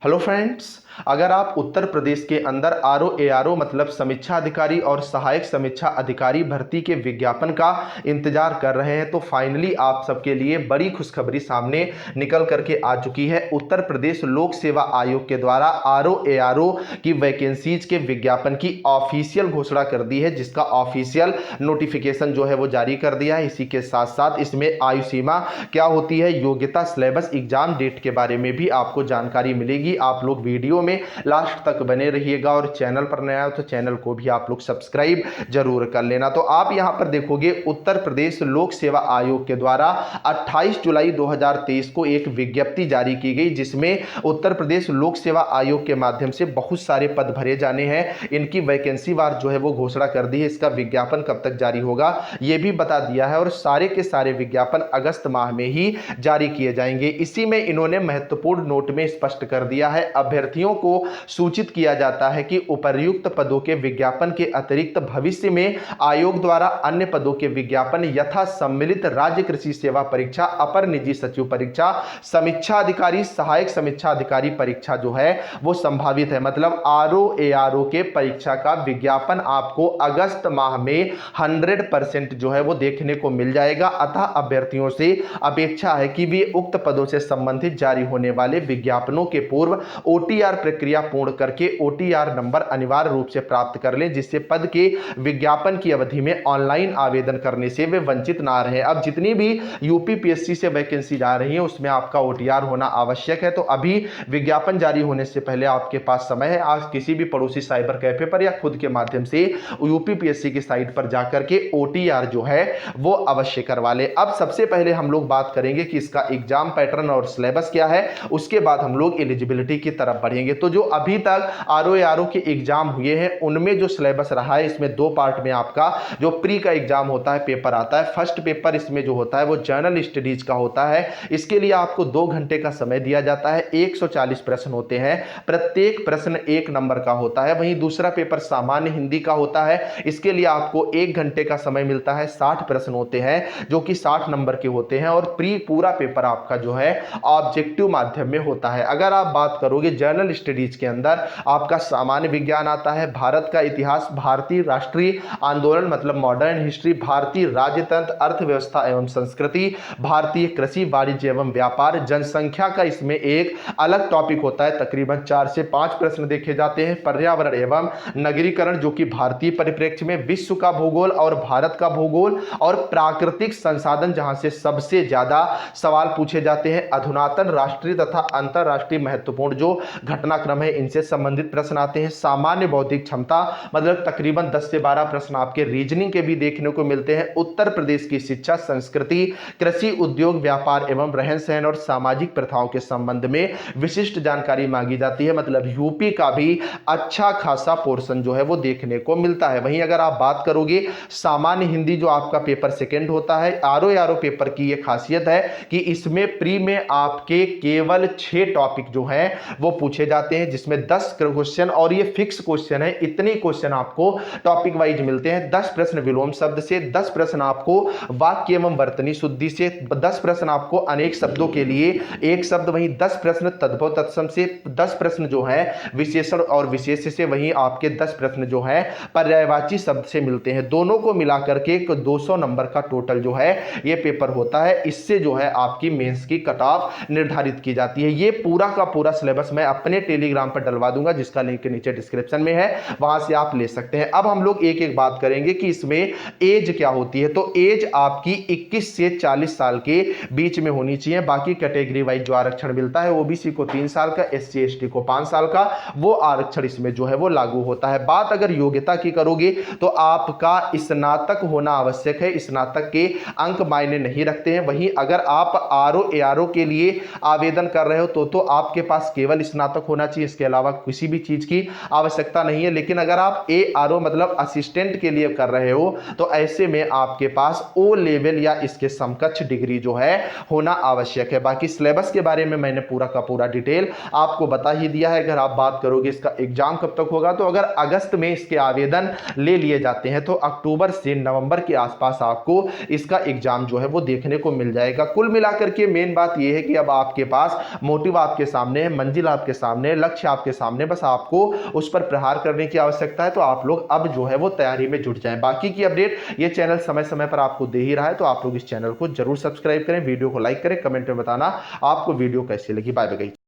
Hello friends, अगर आप उत्तर प्रदेश के अंदर आरओ एआरओ मतलब समीक्षा अधिकारी और सहायक समीक्षा अधिकारी भर्ती के विज्ञापन का इंतजार कर रहे हैं तो फाइनली आप सबके लिए बड़ी खुशखबरी सामने निकल करके आ चुकी है। उत्तर प्रदेश लोक सेवा आयोग के द्वारा आरओ एआरओ की वैकेंसीज के विज्ञापन की ऑफिशियल घोषणा कर दी है, जिसका ऑफिशियल नोटिफिकेशन जो है वो जारी कर दिया है। इसी के साथ साथ इसमें आयु सीमा क्या होती है, योग्यता, सिलेबस, एग्जाम डेट के बारे में भी आपको जानकारी मिलेगी। आप लोग वीडियो में लास्ट तक बने रहिएगा और चैनल पर नया हो तो चैनल को भी आप लोग सब्सक्राइब जरूर कर लेना। तो आप यहां पर देखोगे उत्तर प्रदेश लोक सेवा आयोग के द्वारा 28 जुलाई 2023 को एक विज्ञप्ति जारी की गई, जिसमें उत्तर प्रदेश लोक सेवा आयोग के माध्यम से बहुत सारे पद भरे जाने हैं। इनकी वैकेंसी वार जो है वो घोषणा कर दी है। इसका विज्ञापन कब तक जारी होगा यह भी बता दिया है और सारे के सारे विज्ञापन अगस्त माह में ही जारी किए जाएंगे। इसी में इन्होंने महत्वपूर्ण नोट में स्पष्ट कर दिया है, अभ्यर्थियों को सूचित किया जाता है कि उपर्युक्त पदों के विज्ञापन के अतिरिक्त भविष्य में आयोग द्वारा अन्य पदों के विज्ञापन यथा सम्मिलित राज्य कृषि सेवा परीक्षा, अपर निजी सचिव परीक्षा, समीक्षा अधिकारी, सहायक समीक्षा अधिकारी परीक्षा जो है वो संभावित है। मतलब आरओ एआरओ के परीक्षा का विज्ञापन आपको अगस्त माह में 100% जो है वो देखने को मिल जाएगा। अतः अभ्यर्थियों से अपेक्षा है कि वे उक्त पदों से संबंधित जारी होने वाले विज्ञापनों के पूर्व ओटीआर प्रक्रिया पूर्ण करके ओटीआर नंबर अनिवार्य रूप से प्राप्त कर लें, जिससे पद के विज्ञापन की अवधि में ऑनलाइन आवेदन करने से वे वंचित ना रहे। अब जितनी भी यूपीपीएससी से वैकेंसी जा रही है उसमें आपका ओटीआर होना आवश्यक है। तो अभी विज्ञापन जारी होने से पहले आपके पास समय है, आज किसी भी पड़ोसी साइबर कैफे पर या खुद के माध्यम से यूपीपीएससी की साइट पर जाकर के ओटीआर जो है वो अवश्य करवा ले। अब सबसे पहले हम लोग बात करेंगे कि इसका एग्जाम पैटर्न और सिलेबस क्या है, उसके बाद हम लोग एलिजिबिलिटी की तरफ बढ़ेंगे। तो जो अभी तक आरओ एआरओ के एग्जाम हुए हैं उनमें जो सिलेबस रहा है, इसमें दो पार्ट में आपका जो प्री का एग्जाम होता है, पेपर आता है। फर्स्ट पेपर इसमें जो होता है वो जनरल स्टडीज का होता है। इसके लिए आपको 2 घंटे का समय दिया जाता है। 140 प्रश्न होते हैं, प्रत्येक प्रश्न 1 नंबर का होता है। वहीं दूसरा पेपर सामान्य हिंदी का होता है। इसके लिए आपको 1 घंटे का समय मिलता है। 60 प्रश्न होते हैं जो कि 60 नंबर के होते हैं और प्री पूरा पेपर आपका जो है ऑब्जेक्टिव माध्यम में होता है। अगर आप बात करोगे जनरल स्टडीज के अंदर आपका सामान्य विज्ञान आता है, भारत का इतिहास, भारतीय राष्ट्रीय आंदोलन मतलब मॉडर्न हिस्ट्री, भारतीय राज्यतंत्र, अर्थव्यवस्था एवं संस्कृति, भारतीय कृषि, वाणिज्य एवं व्यापार, जनसंख्या का इसमें एक अलग टॉपिक होता है। तकरीबन 4 से 5 प्रश्न देखे जाते हैं। पर्यावरण एवं नगरीकरण जो कि भारतीय परिप्रेक्ष्य में, विश्व का भूगोल और भारत का भूगोल, और प्राकृतिक संसाधन जहां से सबसे ज्यादा सवाल पूछे जाते हैं। अधुनातन राष्ट्रीय तथा अंतरराष्ट्रीय महत्वपूर्ण जो घटनाक्रम है इनसे संबंधित प्रश्न आते हैं। सामान्य बौद्धिक क्षमता मतलब तकरीबन 10 से 12 प्रश्न आपके रीजनिंग के भी देखने को मिलते हैं। उत्तर प्रदेश की शिक्षा, संस्कृति, कृषि, उद्योग, व्यापार एवं रहन सहन और सामाजिक प्रथाओं के संबंध में विशिष्ट जानकारी मांगी जाती है। मतलब यूपी का भी अच्छा खासा पोर्शन जो है वो देखने को मिलता है। वहीं अगर आप बात करोगे सामान्य हिंदी जो आपका पेपर सेकंड होता है, आरओ एआरओ पेपर की यह खासियत है कि इसमें प्री में आपके केवल 6 टॉपिक जो हैं वो पूछे जाते हैं, जिसमें 10 क्वेश्चन और ये फिक्स क्वेश्चन है। इतने क्वेश्चन आपको टॉपिक वाइज मिलते हैं। 10 प्रश्न विलोम शब्द से, 10 प्रश्न आपको वाक्य एवं वर्तनी शुद्धि से, 10 प्रश्न आपको अनेक शब्दों के लिए एक शब्द, वहीं 10 प्रश्न तद्भव तत्सम से, 10 प्रश्न जो है विशेषण और विशेष से, वहीं आपके 10 प्रश्न जो है पर्यायवाची शब्द से मिलते हैं। दोनों को मिलाकर के 200 नंबर का टोटल जो है ये पेपर होता है। इससे जो है आपकी मेंस की कट ऑफ निर्धारित की जाती है। ये पूरा का पूरा सिलेबस मैं अपने टेलीग्राम पर डलवा दूंगा, जिसका लिंक नीचे डिस्क्रिप्शन में है, वहां से आप ले सकते हैं। अब हम लोग एक एक बात करेंगे कि इसमें एज क्या होती है। तो एज आपकी 21 से 40 साल के बीच में होनी चाहिए। बाकी कैटेगरी वाइज जो आरक्षण मिलता है, ओबीसी को 3 साल का, एससी एसटी को 5 साल का, वो आरक्षण इसमें जो है वो लागू होता है। बात अगर योग्यता की करोगे तो आपका स्नातक होना आवश्यक है। स्नातक के अंक मायने नहीं रखते हैं। वहीं अगर आप आरओ एआरओ के लिए आवेदन कर रहे हो तो आपके पास केवल स्नातक होना चाहिए, इसके अलावा किसी भी चीज की आवश्यकता नहीं है। लेकिन अगर आप एआरओ मतलब असिस्टेंट के लिए कर रहे हो तो ऐसे में आपके पास ओ लेवल या इसके समकक्ष डिग्री जो है होना आवश्यक है। बाकी सिलेबस के बारे में मैंने पूरा का पूरा डिटेल आपको बता ही दिया है। अगर आप बात करोगे इसका एग्जाम कब तक होगा, तो अगर अगस्त में इसके आवेदन ले लिए जाते हैं तो अक्टूबर से नवंबर के आसपास आपको इसका एग्जाम जो है वो देखने को मिल जाएगा। कुल मिलाकर के मेन बात यह है कि अब आपके पास मोटिव आपके सामने है। मंजिल आपके सामने, लक्ष्य आपके सामने, बस आपको उस पर प्रहार करने की आवश्यकता है। तो आप लोग अब जो है वो तैयारी में जुट जाएं। बाकी की अपडेट ये चैनल समय समय पर आपको दे ही रहा है, तो आप लोग इस चैनल को जरूर सब्सक्राइब करें, वीडियो को लाइक करें, कमेंट में बताना आपको वीडियो कैसी लगी। Bye bye.